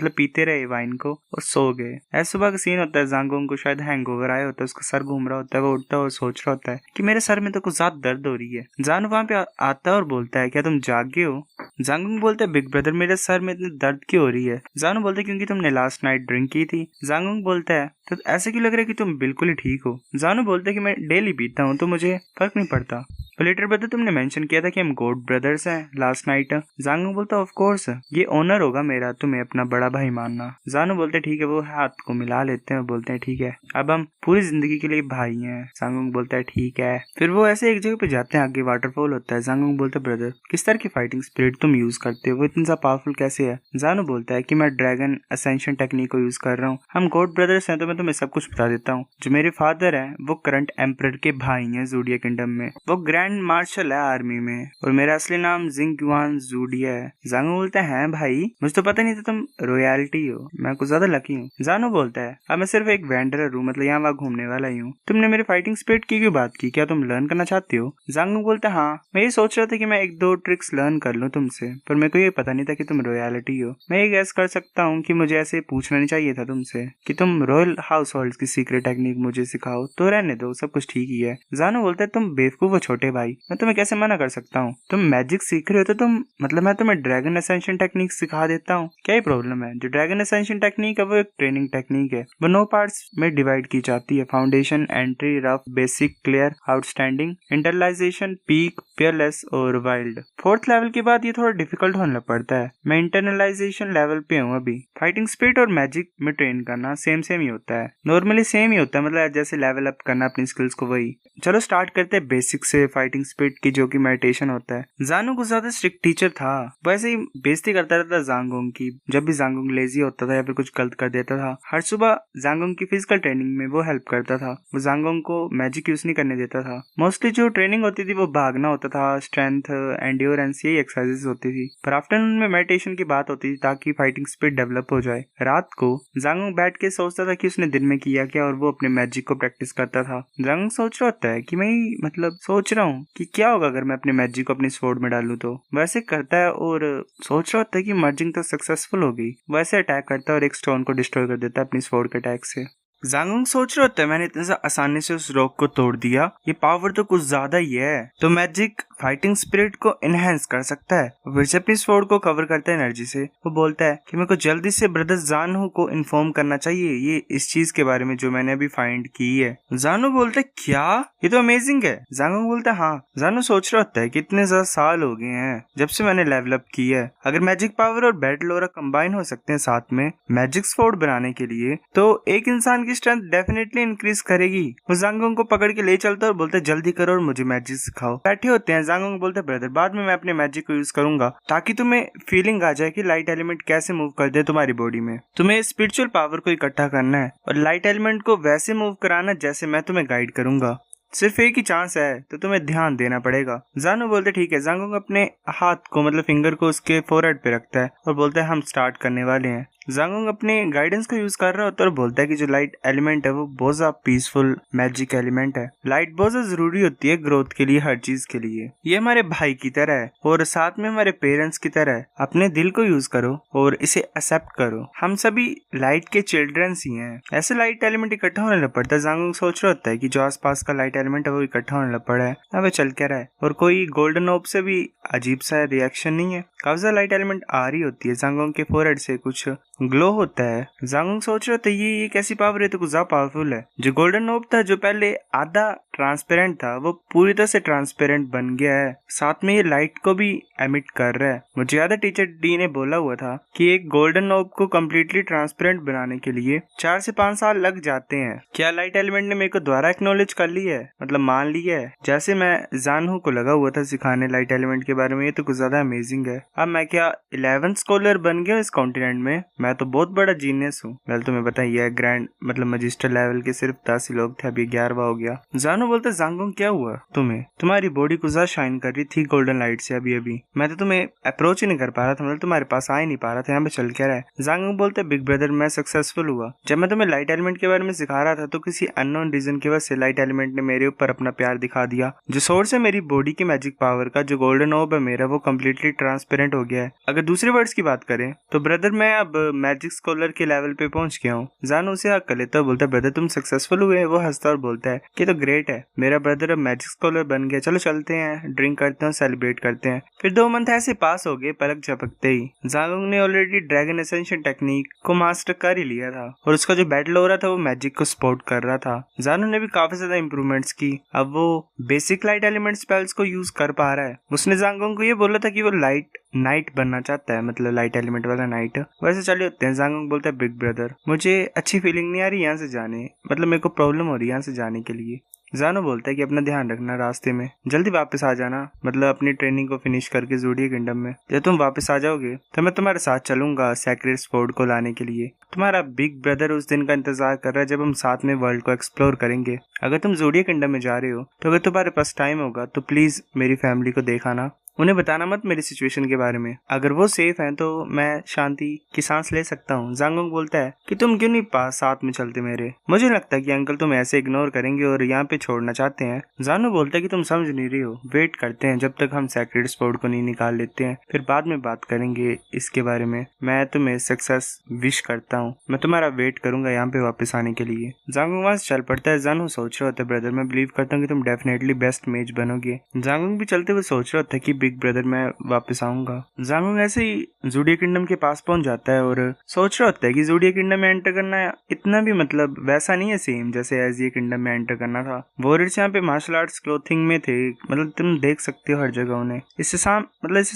पीते रहे वाइन को और सो गए। ऐसे सुबह का सीन होता है, जांगुक को शायद हैंगओवर आया होता है, उसका सर घूम रहा होता है, वो उठता है और सोच रहा होता है कि मेरे सर में तो कुछ ज्यादा दर्द हो रही है। जानू वहां पे आता है और बोलता है क्या तुम जाग गए हो? जांगुक बोलता है बिग ब्रदर मेरे सर में इतनी दर्द क्यों हो रही है? जानू बोलता है क्योंकि तुमने लास्ट नाइट ड्रिंक की थी। जांगुक बोलता है तो ऐसे क्यों लग रहा है कि तुम बिल्कुल ही ठीक हो? जानू बोलता है कि मैं डेली पीता हूँ तो मुझे फर्क नहीं पड़ता। लिटिल ब्रदर तुमने मेंशन किया था कि हम गॉड ब्रदर्स हैं लास्ट नाइट। जांगुक बोलता ऑफ कोर्स, ये ऑनर होगा मेरा तुम्हें अपना बड़ा भाई मानना। जानू बोलते ठीक है, वो हाथ को मिला लेते हैं, बोलते हैं ठीक है अब हम पूरी जिंदगी के लिए भाई हैं। जांगुक बोलता है ठीक है। फिर वो ऐसे एक जगह पे जाते हैं, आगे वाटरफॉल होता है। जांगुक बोलता है ब्रदर किस तरह की फाइटिंग स्पिरिट तुम यूज करते हो, वो इतना पावरफुल कैसे है? जानू बोलता है कि मैं ड्रैगन असेंशन टेक्निक को यूज कर रहा हूँ, हम गॉड ब्रदर्स हैं तो मैं तुम्हें सब कुछ बता देता हूँ। जो मेरे फादर है वो करंट एम्परर के भाई हैं ज़ोडिएक किंगडम में, वो ग्रैंड मार्शल है आर्मी में और मेरा असली नाम जिंग युआन ज़ोडिया है। जांगू बोलता है भाई मुझे तो पता नहीं था तुम रॉयल्टी हो, मैं कुछ ज्यादा लकी हूँ। जानू बोलता है अब मैं सिर्फ एक वेंडरर हूँ, मतलब यहाँ वहाँ घूमने वाला ही हूँ। तुमने मेरे फाइटिंग स्पिरिट की क्यों बात की, क्या तुम लर्न करना चाहते हो? जांगू बोलता है हाँ मैं ये सोच रहा था कि मैं एक दो ट्रिक्स लर्न कर लूँ तुमसे, पर मेरे को ये पता नहीं था कि तुम रॉयल्टी हो। मैं ये गैस कर सकता हूँ कि मुझे ऐसे पूछना नहीं चाहिए था तुमसे कि तुम रॉयल हाउस होल्ड की सीक्रेट टेक्निक मुझे सिखाओ, तो रहने दो सब कुछ ठीक ही है। जानू बोलता है तुम बेवकूफ हो छोटे भाई, मैं तुम्हें कैसे मना कर सकता हूँ? तुम मैजिक सीख रहे हो तो तुम मतलब मैं तुम्हें ड्रैगन असेंशन टेक्निक सिखा देता हूँ, क्या ही प्रॉब्लम है? जो ड्रैगन असेंशन टेक्निक है वो एक ट्रेनिंग टेक्निक है, वो 9 पार्ट्स में डिवाइड की जाती है। Foundation, entry, rough, basic, clear, outstanding, internalization, peak, fearless और वाइल्ड। 4th लेवल के बाद ये थोड़ा डिफिकल्ट होने लग पड़ता है। मैं इंटरनलाइजेशन लेवल पे हूँ अभी। फाइटिंग स्पिरिट और मैजिक में ट्रेन करना सेम ही होता है? नॉर्मली सेम ही होता है, मतलब जैसे लेवल अप करना अपनी स्किल्स को, वही। चलो स्टार्ट करते हैं बेसिक से, फाइटिंग स्पीड की, जो कि मेडिटेशन होता है। जानू कुछ ज्यादा स्ट्रिक्ट टीचर था, वैसे ही बेइज्जती करता रहता जांगोंग की। जब भी जांगोंग लेजी होता था या फिर कुछ गलत कर देता था, हर सुबह जांगोंग की फिजिकल ट्रेनिंग में वो हेल्प करता था। वो जांगोंग को मैजिक यूज नहीं करने देता था। मोस्टली जो ट्रेनिंग होती थी वो भागना होता था, स्ट्रेंथ, एंड्योरेंस, यही एक्सरसाइजेस होती थी। पर आफ्टरनून में मेडिटेशन की बात होती थी ताकि फाइटिंग स्पीड डेवलप हो जाए। रात को जांगोंग बैठ के सोचता था कि उसने दिन में किया क्या, और वो अपने मैजिक को प्रैक्टिस करता था। जांगोंग सोच रहा होता है कि मैं मतलब सोच रहा हूँ कि क्या होगा अगर मैं अपने मैजिक को अपनी स्वॉर्ड में डालूं, तो वैसे करता है और सोच रहा होता है कि मर्जिंग तो सक्सेसफुल हो गई। वैसे अटैक करता है और एक स्टोन को डिस्ट्रॉय कर देता है अपनी स्वॉर्ड के अटैक से। जांगोंग सोच रहा होता है मैंने इतने आसानी से उस रॉक को तोड़ दिया, ये पावर तो कुछ ज्यादा ही है, तो मैजिक फाइटिंग स्पिरिट को एनहेंस कर सकता है। फिर से अपनी स्वॉर्ड को कवर करता है एनर्जी से। वो बोलता है कि मेरे को जल्दी से ब्रदर जानू को इन्फॉर्म करना चाहिए ये इस चीज के बारे में जो मैंने अभी फाइंड की है। जानू बोलता है क्या, ये तो अमेजिंग है। जांगोंग बोलता है हाँ। जानू सोच रहा होता है कि इतने ज्यादा साल हो गए हैं जब से मैंने लेवल अप की है, अगर मैजिक पावर और बैटल ऑरा कंबाइन हो सकते हैं साथ में मैजिक स्वॉर्ड बनाने के लिए, तो एक इंसान की स्ट्रेंथ डेफिनेटली इंक्रीज करेगी। वो जांगोंग को पकड़ के ले चलता है और बोलते जल्दी करो और मुझे मैजिक सिखाओ। बैठे होते हैं, जांगोंग बोलते ब्रदर बाद में मैं अपने मैजिक को यूज करूंगा ताकि तुम्हें फीलिंग आ जाए कि लाइट एलिमेंट कैसे मूव करते हैं तुम्हारी बॉडी में। तुम्हें स्पिरिचुअल पावर को इकट्ठा करना है और लाइट एलिमेंट को वैसे मूव कराना जैसे मैं तुम्हें गाइड करूंगा। सिर्फ एक ही चांस है तो तुम्हें ध्यान देना पड़ेगा। जानू बोलते ठीक है। जांगोंग अपने हाथ को मतलब फिंगर को उसके फोरहेड पे रखता है और बोलता है हम स्टार्ट करने वाले हैं। जांगोंग अपने गाइडेंस को यूज कर रहा होता है और बोलता है कि जो लाइट एलिमेंट है वो बहुत ज्यादा पीसफुल मैजिक एलिमेंट है। लाइट बहुत ज्यादा जरूरी होती है ग्रोथ के लिए, हर चीज के लिए। ये हमारे भाई की तरह है और साथ में हमारे पेरेंट्स की तरह है। अपने दिल को यूज करो और इसे एक्सेप्ट करो, हम सभी लाइट के चिल्ड्रंस ही हैं। ऐसे लाइट एलिमेंट इकट्ठा होने लग पड़ता है। जांगोंग सोच रहा होता है कि जो आसपास का लाइट एलिमेंट है वो इकट्ठा होने लग पड़ा है, अब चल क्या रहा है, और कोई गोल्डन ऑब से भी अजीब सा रिएक्शन नहीं है। काफी लाइट एलिमेंट आ रही होती है। जांगोंग के फोरहेड से कुछ ग्लो होता है। जांगोंग सोच रहा था ये कैसी पावर है, तो कुछ ज्यादा पावरफुल है। जो गोल्डन ऑब था जो पहले आधा ट्रांसपेरेंट था वो पूरी तरह से ट्रांसपेरेंट बन गया है, साथ में ये लाइट को भी एमिट कर रहा है। मुझे याद है टीचर डी ने बोला हुआ था कि एक गोल्डन ऑब को कम्प्लीटली ट्रांसपेरेंट बनाने के लिए 4 से 5 साल लग जाते हैं। क्या लाइट एलिमेंट ने मेरे को दोबारा एक्नॉलेज कर ली है, मतलब मान ली है, जैसे मैं जानू को लगा हुआ था सिखाने लाइट एलिमेंट के बारे में। ये तो कुछ ज्यादा अमेजिंग है। अब मैं क्या 11th स्कॉलर बन गया इस कॉन्टिनेंट में, मैं तो बहुत बड़ा जीनियस हूँ। वेल तुम्हें पता ही है ग्रैंड मतलब मजिस्टर लेवल के सिर्फ 10 ही लोग थे, अभी 11वां हो गया। जानू बोलते जांगोंग क्या हुआ तुम्हें, तुम्हारी बॉडी कुछ ज्यादा शाइन कर रही थी गोल्डन लाइट से अभी अभी, मैं तो तुम्हें अप्रोच ही नहीं कर पा रहा था, मतलब तुम्हारे पास आ ही नहीं पा रहा था, यहाँ पे चल क्या रहा है। जांगोंग बोलते बिग ब्रदर मैं सक्सेसफुल हुआ। जब मैं तुम्हें लाइट एलिमेंट के बारे में सिखा रहा था तो किसी अननोन रीजन की वजह से लाइट एलिमेंट ने मेरे ऊपर अपना प्यार दिखा दिया। जो सोर्स है मेरी बॉडी की मैजिक पावर का, जो गोल्डन ऑब है मेरा, वो कम्प्लीटली ट्रांसपेरेंट हो गया है। अगर दूसरे वर्ड्स की बात करें तो ब्रदर मैं अब मैजिक स्कॉलर के लेवल पे पहुंच गया हूँ। जानू उसे हक कर लेता है, बोलता है ब्रदर तुम सक्सेसफुल हुए। वो हंसता और बोलता है कि तो ग्रेट है, मेरा ब्रदर अब मैजिक स्कॉलर बन गया, चलो चलते हैं, ड्रिंक करते हैं, सेलिब्रेट करते हैं। फिर 2 मंथ ऐसे पास हो गए पलक झपकते ही। जांगोंग ने ऑलरेडी ड्रैगन एसेंशियल टेक्निक को मास्टर कर ही लिया था और उसका जो बैटल हो रहा था वो मैजिक को सपोर्ट कर रहा था। जानू ने भी काफी ज्यादा इंप्रूवमेंट्स की, अब वो बेसिक लाइट एलिमेंट स्पेल्स को यूज कर पा रहा है। उसने जांगोंग को ये बोला था कि वो लाइट नाइट बनना चाहता है, मतलब लाइट एलिमेंट वाला नाइट। वैसे चले होते हैं। जांगोंग बोलता है बिग ब्रदर मुझे अच्छी फीलिंग नहीं आ रही यहाँ से जाने, मतलब मेरे को प्रॉब्लम हो रही है यहाँ से जाने के लिए। जानू बोलता है कि अपना ध्यान रखना, रास्ते में जल्दी वापस आ जाना, मतलब अपनी ट्रेनिंग को फिनिश करके ज़ोडिएक किंगडम में। जब तुम वापस आ जाओगे तो मैं तुम्हारे साथ चलूंगा सैक्रेड स्वॉर्ड को लाने के लिए। तुम्हारा बिग ब्रदर उस दिन का इंतजार कर रहा है जब हम साथ में वर्ल्ड को एक्सप्लोर करेंगे। अगर तुम ज़ोडिएक किंगडम में जा रहे हो तो अगर तुम्हारे पास टाइम होगा तो प्लीज मेरी फैमिली को देखाना, उन्हें बताना मत मेरी सिचुएशन के बारे में। अगर वो सेफ हैं तो मैं शांति की सांस ले सकता हूँ। जांगोंग बोलता है कि तुम क्यों नहीं पास साथ में चलते मेरे, मुझे लगता है कि अंकल तुम ऐसे इग्नोर करेंगे और यहाँ पे छोड़ना चाहते हैं। जानू बोलता है कि तुम समझ नहीं रही हो, वेट करते हैं जब तक हम सैक्रेड स्वॉर्ड को नहीं निकाल लेते हैं, फिर बाद में बात करेंगे इसके बारे में। मैं तुम्हें सक्सेस विश करता हूँ, मैं तुम्हारा वेट करूंगा यहाँ पे वापस आने के लिए। जांगोंग वहां से चल पड़ता है। जानू सोच रहा होता है ब्रदर मैं बिलीव करता हूँ कि तुम डेफिनेटली बेस्ट मेज बनोगे। जांगोंग भी चलते हुए सोच रहा होता है कि बिग ब्रदर मैं वापस आऊंगा। जांगुंग ऐसे ही जूडिया किंगडम के पास पहुंच जाता है और सोच रहा होता है कि जूडिया किंगडम में एंटर करना इतना भी मतलब वैसा नहीं है सेम जैसे एज ये किंगडम में एंटर करना था। वॉरियर्स यहाँ पे मार्शल आर्ट्स क्लोथिंग में थे, मतलब तुम देख सकते हो हर जगह उन्हें। इससे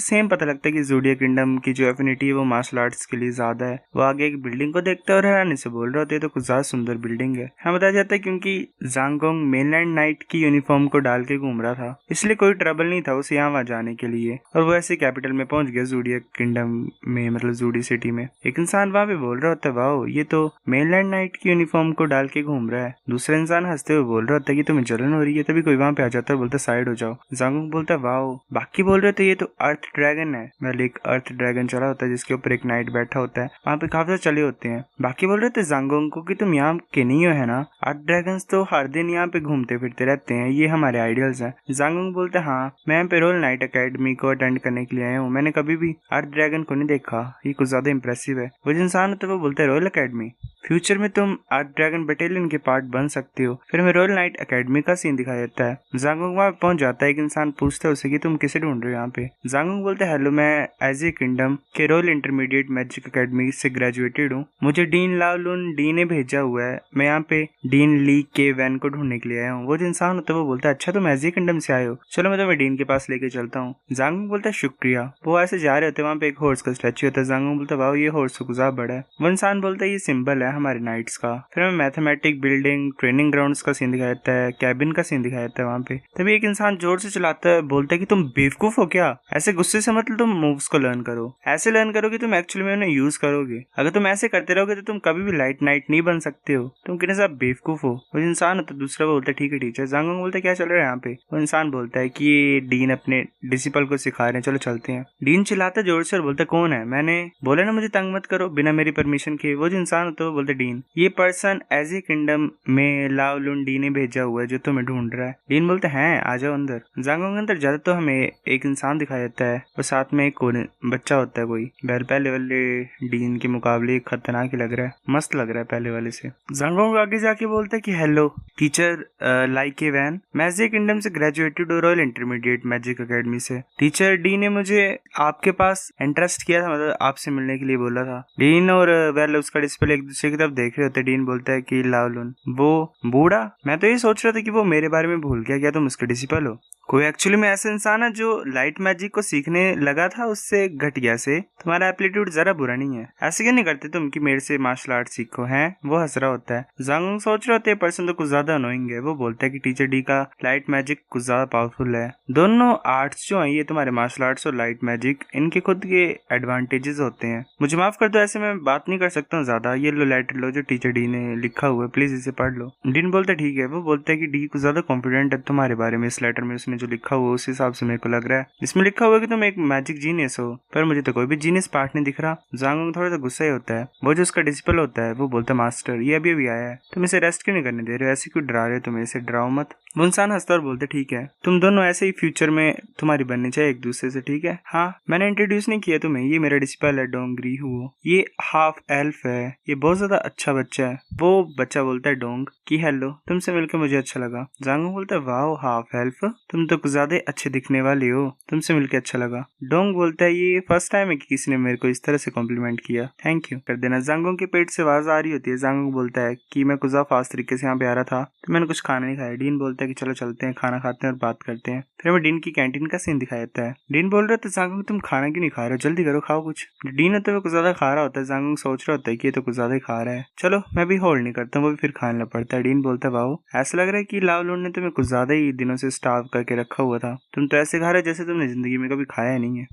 सेम पता लगता है कि जूडिया किंगडम की जो एफिनिटी है वो मार्शल आर्ट्स के लिए ज्यादा है। वो आगे एक बिल्डिंग को देखते और हैरानी से बोल रहे होते तो कुछ ज्यादा सुंदर बिल्डिंग है। हाँ, बताया जाता है क्योंकि जांगोंग मेनलैंड नाइट की यूनिफॉर्म को डाल के घूम रहा था, इसलिए कोई ट्रबल नहीं था उसे यहाँ वहाँ जाने के लिए, और वो ऐसे कैपिटल में पहुंच गया जूडिया किंगडम में, मतलब जूडी सिटी में। एक इंसान वहाँ पे बोल रहा होता है वाओ ये तो मेनलैंड नाइट की यूनिफॉर्म को डाल के घूम रहा है। दूसरा इंसान हंसते हुए बोल रहा होता है कि तुम्हें जलन हो रही है। तभी कोई वहाँ पे आ जाता है, बोलता साइड हो जाओ। जांगोंग बोलता है वाओ। बाकी बोल रहे थे ये तो अर्थ ड्रैगन है, मतलब एक अर्थ ड्रैगन चला होता है जिसके ऊपर एक नाइट बैठा होता है, वहाँ पे काफी चले होते हैं। बाकी बोल रहे थे जांगोंग को कि तुम यहाँ के नहीं हो है ना, अर्थ ड्रैगन्स तो हर दिन यहाँ पे घूमते फिरते रहते हैं, ये हमारे आइडियल्स हैं। जांगोंग बोलते हैं हाँ मैं यहाँ पे रोयल नाइट एकेडमी को अटेंड करने के लिए आया हूँ, मैंने कभी भी अर्थ ड्रैगन को नहीं देखा, ये कुछ ज्यादा इंप्रेसिव है। वो इंसान होता है वो बोलते हैं रॉयल एकेडमी, फ्यूचर में तुम अर्थ ड्रैगन बटालियन के पार्ट बन सकते हो। फिर हमें रॉयल नाइट एकेडमी का सीन दिखाया जाता है। जांगोंग वहाँ पहुंच जाता है, एक इंसान पूछता है उसे कि तुम किसे ढूंढ रहे हो यहाँ पे। जांगोंग बोलते हैं हेलो मैं एज ए किंगडम के रॉयल इंटरमीडिएट मैजिक एकेडमी से ग्रेजुएटेड हूँ, मुझे डीन लाओलुन डी ने भेजा हुआ है, मैं यहाँ पे डीन ली के वैन को ढूंढने के लिए आया हूँ। वो जो इंसान होता है वो बोलता है अच्छा तुम एज ए किंगडम से आए हो, चलो मैं तुम्हें डीन के पास लेके चलता हूँ। जांगोंग बोलता है शुक्रिया। वो ऐसे जा रहे होते, वहाँ पे एक हॉर्स का स्टैचू होता है। जांगोंग बोलता है वाह ये हॉर्स तो गुजार बड़ा है। वो इंसान बोलता है ये सिंबल है हमारे नाइट्स का। फिर हमें मैथमेटिक बिल्डिंग ट्रेनिंग ग्राउंड्स का सीन दिखाया जाता है, कैबिन का सीन दिखाया जाता है वहाँ पे। तभी एक इंसान जोर से चलाता है, बोलता है कि तुम बेवकूफ हो क्या, ऐसे गुस्से से मतलब तुम मूव्स को लर्न करो, ऐसे लर्न करो कि तुम एक्चुअली में उन्हें यूज करोगे। अगर तुम ऐसे करते रहोगे तो तुम कभी भी लाइट नाइट नहीं बन सकते हो, तुम कितने साहब बेवकूफ हो। वो इंसान होता है दूसरा बोलता है ठीक है टीचर। जांगोंग बोलता है क्या चल रहा है यहाँ पे। वो इंसान बोलता है कि ये डीन अपने डिसिपल को सिखा रहे हैं, चलो चलते हैं। डीन चिल्लाता जोर से और बोलता कौन है, मैंने बोला ना मुझे तंग मत करो बिना मेरी परमिशन के। वो जो इंसान होता है वो बोलते डीन ये पर्सन एज ए किंगडम में लाओलुन डी ने भेजा हुआ है जो तुम्हें ढूंढ रहा है। डीन बोलते हैं आ जाओ अंदर। जांगोंग अंदर ज्यादा तो हमें एक इंसान दिखाया जाता है और साथ में एक बच्चा होता है कोई। पहले वाले डीन के मुकाबले खतरनाक लग रहा है, मस्त लग रहा है पहले वाले से। जांगोंग आगे जाके बोलता है कि हेलो टीचर लाइके वैन, मैं एज ए किंगडम से graduated royal intermediate magic academy से। टीचर डी ने मुझे आपके पास इंटरेस्ट किया था, मतलब आपसे मिलने के लिए बोला था। डीन और वेल उसका डिस्प्ले एक दूसरे की तरफ देख रहे होते। डीन बोलता है कि लाओलुन वो बूढ़ा, मैं तो ये सोच रहा था कि वो मेरे बारे में भूल गया, क्या तुम उसके डिसिपल हो। कोई एक्चुअली में ऐसा इंसान है जो लाइट मैजिक को सीखने लगा था उससे घटिया से, तुम्हारा एप्टीट्यूड जरा बुरा नहीं है, ऐसे क्यों नहीं करते तुम कि मेरे से मार्शल आर्ट सीखो हैं। वो हंस रहा होता है। जांगोंग सोच रहे होते पर्सन तो कुछ ज्यादा अनोइंग है। वो बोलता है कि टीचर डी का लाइट मैजिक कुछ ज्यादा पावरफुल है। दोनों आर्ट्स जो है ये तुम्हारे मार्शल आर्ट्स और लाइट मैजिक, इनके खुद के एडवांटेजेस होते हैं। मुझे माफ कर दो, ऐसे मैं बात नहीं कर सकता हूँ ज्यादा। ये लो लेटर लो जो टीचर डी ने लिखा हुआ है, प्लीज इसे पढ़ लो। डीन बोलता है ठीक है। वो बोलता है कि डी कुछ ज्यादा कॉन्फिडेंट है तुम्हारे बारे में इस लेटर में, उसने जो लिखा हुआ उस हिसाब से मेरे को लग रहा है। इसमें लिखा हुआ है कि तुम एक मैजिक जीनियस हो, पर मुझे तो कोई भी जीनियस पार्ट नहीं दिख रहा। जांगोंग थोड़ा सा गुस्सा ही होता है। वो जो उसका डिसिपल होता है वो बोलता है मास्टर ये अभी अभी आया है, तुम इसे रेस्ट क्यों नहीं करने दे रहे हो, ऐसे क्यों डरा रहे हो, तुम इसे डराओ मत। वो इंसान हंसता और बोलते ठीक है तुम दोनों ऐसे ही फ्यूचर में तुम्हारी बननी चाहिए एक दूसरे से, ठीक है। हाँ मैंने इंट्रोड्यूस नहीं किया तुम्हें, ये मेरा डिसिपल है डोंगरी हुओ, ये हाफ एल्फ है, ये बहुत ज्यादा अच्छा बच्चा है। वो बच्चा बोलता है डोंग कि हेलो तुमसे मिलकर मुझे अच्छा लगा। जांगोंग बोलता है वाओ हाफ एल्फ तुम तो कुछ ज्यादा अच्छे दिखने वाले हो, तुमसे मिलकर अच्छा लगा। डोंग बोलता है ये फर्स्ट टाइम है कि किसी ने मेरे को इस तरह से कॉम्प्लीमेंट किया, थैंक यू कर देना। जांगोंग के पेट से आवाज आ रही होती है। जांगोंग बोलता है कि मैं कुछ फास्ट तरीके से यहाँ पे आ रहा था तो मैंने कुछ खाना नहीं खाया। डीन बोलता है कि चलो चलते हैं खाना खाते हैं और बात करते हैं। फिर हमें डीन की कैंटीन का सीन दिखाया जाता है। डीन बोल रहा था जांगोंग तुम खाना क्यों नहीं खा रहे हो, जल्दी करो खाओ कुछ। डीन होता है कुछ ज्यादा खा रहा होता है। जांगोंग सोच रहा होता है कि ये तो कुछ ज्यादा ही खा रहा है, चलो मैं भी होल्ड नहीं करता हूँ, वो भी फिर खाने लग पड़ता है। डीन बोलता है वाओ ऐसा लग रहा है कि लाओलुन ने तुम्हें कुछ ज्यादा ही दिनों से स्टार्व करके रखा हुआ था, तुम तो ऐसे खा रहे जैसे तुमने जिंदगी में कभी खाया नहीं है।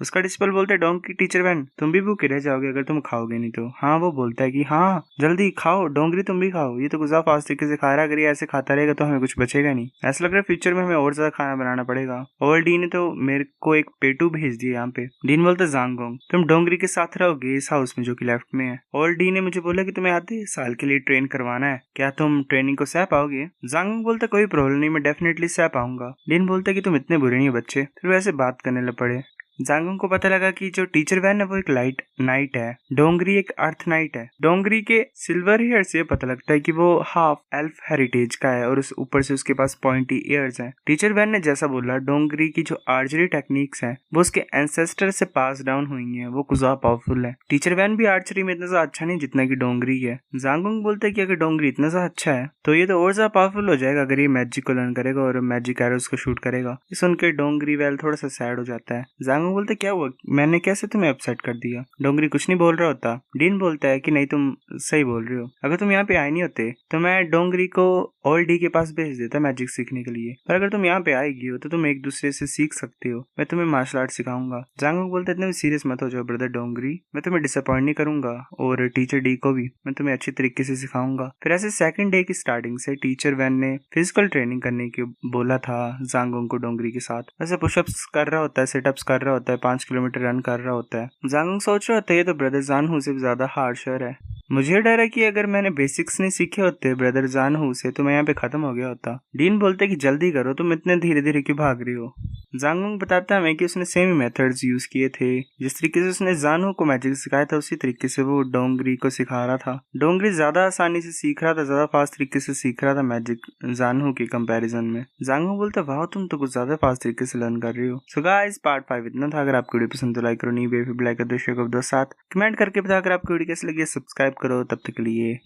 उसका डिसिपल बोलता है डोंग की टीचर बहन तुम भी भूखे रह जाओगे अगर तुम खाओगे नहीं तो। हाँ वो बोलता है कि हाँ जल्दी खाओ डोंगरी तुम भी खाओ, ये तो गुजा फास्ट तरीके से खा रहा है, अगर ये ऐसे खाता रहेगा तो हमें कुछ बचेगा नहीं। ऐसा लग रहा है फ्यूचर में हमें और ज्यादा खाना बनाना पड़ेगा। और डी ने तो मेरे को एक पेटू भेज दिया यहाँ पे। डीन बोलता है जांगोंग तुम डोंगरी के साथ रहोगे इस हाउस में जो कि लेफ्ट में है। और डी ने मुझे बोला कि तुम्हें आधे साल के लिए ट्रेन करवाना है, क्या तुम ट्रेनिंग को सह पाओगे। जांगोंग बोलता कोई प्रॉब्लम नहीं, मैं डेफिनेटली सह पाऊंगा। डीन बोलता है कि तुम इतने बुरे नहीं हो बच्चे। फिर वैसे बात करने लग पड़े। जांगुंग को पता लगा कि जो टीचर वैन है वो एक लाइट नाइट है, डोंगरी एक अर्थ नाइट है। डोंगरी के सिल्वर हेयर से पता लगता है कि वो हाफ एल्फ हेरिटेज का है और उस ऊपर से उसके पास पॉइंटी ईयर्स हैं। टीचर वैन ने जैसा बोला, डोंगरी की जो आर्चरी टेक्निक्स हैं वो उसके एंसेस्टर से पास डाउन हुई हैं, वो कुछ ज्यादा पावरफुल है। टीचर वैन भी आर्चरी में इतना ज्यादा अच्छा नहीं जितना कि डोंगरी है। जांगुंग बोलते हैं कि अगर डोंगरी इतना ज्यादा अच्छा है तो ये तो और ज्यादा पावरफुल हो जाएगा अगर ये मैजिक को लर्न करेगा और मैजिक एरोस को शूट करेगा। ये सुन के डोंगरी वेल थोड़ा सा सैड हो जाता है। जांगुंग बोलते क्या हुआ, मैंने कैसे तुम्हें अपसेट कर दिया? डोंगरी कुछ नहीं बोल रहा होता। डीन बोलता है कि नहीं तुम सही बोल रहे हो, अगर तुम यहाँ पे आए नहीं होते तो मैं डोंगरी को ओल्ड डी के पास भेज देता मैजिक सीखने के लिए, पर अगर तुम यहाँ पे आएगी हो तो तुम एक दूसरे से सीख सकते हो, मैं तुम्हें मार्शल आर्ट सिखाऊंगा। जांगुंग बोलते इतने भी सीरियस मत हो जाओ ब्रदर डोंगरी, मैं तुम्हें डिसअपॉइंट नहीं करूंगा और टीचर डी को भी मैं तुम्हें अच्छी तरीके से सिखाऊंगा। फिर ऐसे सेकंड डे की स्टार्टिंग से टीचर वैन ने फिजिकल ट्रेनिंग करने के बोला था जांगुंग को डोंगरी के साथ। वैसे पुशअप्स कर रहा होता है, सिटअप्स कर रहा होता है, 5 किलोमीटर रन कर रहा होता है। जांगुंग सोच रहा होता है ये तो ब्रदर जानहू से ज्यादा हार्शर है। मुझे डर है कि अगर मैंने बेसिक्स नहीं सीखे होते ब्रदर जानहू से तो मैं यहाँ पे खत्म हो गया होता। डीन बोलते कि जल्दी करो, तुम इतने धीरे धीरे क्यों भाग रही हो? जांगुंग बताता है कि उसने सेम मेथड्स यूज किए थे, जिस तरीके से उसने जानहू को मैजिक सिखाया था उसी तरीके से वो डोंगरी को सिखा रहा था। डोंगरी ज्यादा आसानी से सीख रहा था, ज्यादा फास्ट तरीके से सीख रहा था मैजिक जानहू के कंपैरिजन में। जांगुंग बोलता वाह तुम तो कुछ ज्यादा फास्ट तरीके से लर्न कर रही हो। सो गाइस पार्ट 5 इतना था। अगर आपको वीडियो पसंद तो लाइक करो, नहीं बेफिर लाइक कर दो, शेयर कर दो, साथ कमेंट करके बता अगर आपको वीडियो कैसी लगी, सब्सक्राइब करो। तब तक के लिए